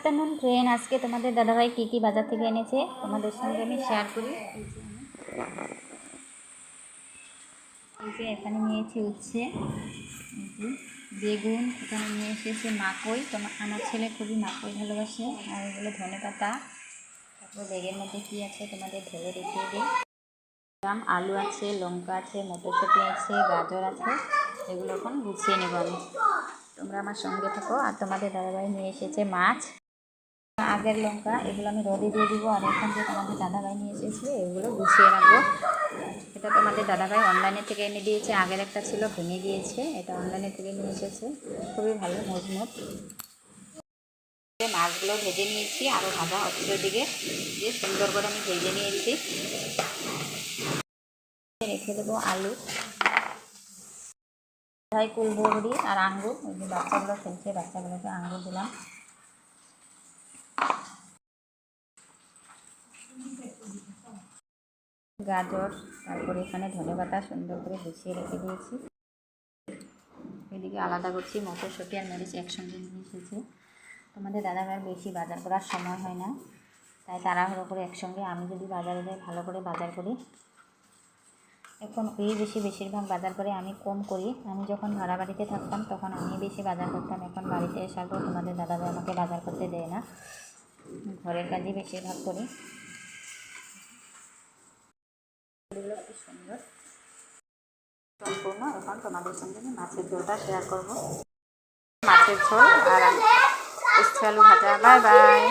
Afternoon train. আজকে তোমাদের দাদাভাই কী কী বাজার থেকে এনেছে তোমাদের সঙ্গে আমি শেয়ার করি। এই যে এখানে নিয়েছি উচ্ছে, বেগুন, এখানে নিয়ে এসেছে মাকই, আমার ছেলে খুবই মাকই ভালোবাসে, আর এগুলো ধনেপাতা। তারপর ব্যাগের মধ্যে কী আছে তোমাদের ধরে দেখিয়ে দিই। আলু আছে, লঙ্কা আছে, মটরশুঁটি আছে, গাজর আছে, এগুলো এখন গুছিয়ে নেব আমি। তোমরা আমার সঙ্গে থাকো। আর তোমাদের দাদাভাই নিয়ে এসেছে মাছ, আগের লঙ্কা, এগুলো আমি রোদে দিয়ে দিব। আর এখান থেকে তোমাদের দাদাভাই নিয়ে এসেছে, এগুলো গুছিয়ে রাখবো। এটা তোমাদের দাদাভাই অনলাইনে থেকে এনে দিয়েছে, আগের একটা ছিল ভেঙে গিয়েছে, এটা অনলাইনে থেকে নিয়ে এসেছে, খুবই ভালো মজবুত। মাছগুলো ভেজে নিয়েছি, আরও ভাজা হচ্ছে দিকে, দিয়ে সুন্দর করে আমি ভেজে নিয়েছি। রেখে দেবো আলু, কুলবড়ি আর আঙ্গুর, ওই যে বাচ্চাগুলো খেলছে, বাচ্চাগুলোকে আঙ্গুর দিলাম। গাজর, তারপরে এখানে ধনেপাতা সুন্দর করে গুছিয়ে রেখে দিয়েছি। এদিকে আলাদা করছি মটরশুঁটি আর মরিচ একসঙ্গে নিয়ে এসেছি। তোমাদের দাদাভাইয়ের বেশি বাজার করার সময় হয় না, তাই তাড়াহুড়ো করে একসঙ্গে আমি যদি বাজারে যাই ভালো করে বাজার করি। এখন ওই বেশিরভাগ বাজার করে, আমি কম করি। আমি যখন ভাড়া বাড়িতে থাকতাম তখন আমি বেশি বাজার করতাম, এখন বাড়িতে আসার পর তোমাদের দাদাভাই আমাকে বাজার করতে দেয় না, ঘরের কাজই বেশিরভাগ করি। এগুলো খুব সুন্দর সম্পূর্ণ। এখন তোমাদের সঙ্গে আমি মাছের ঝোলটা শেয়ার করব। মাছের ঝোল আর উচ্ছে আলু ভাজা। Bye bye.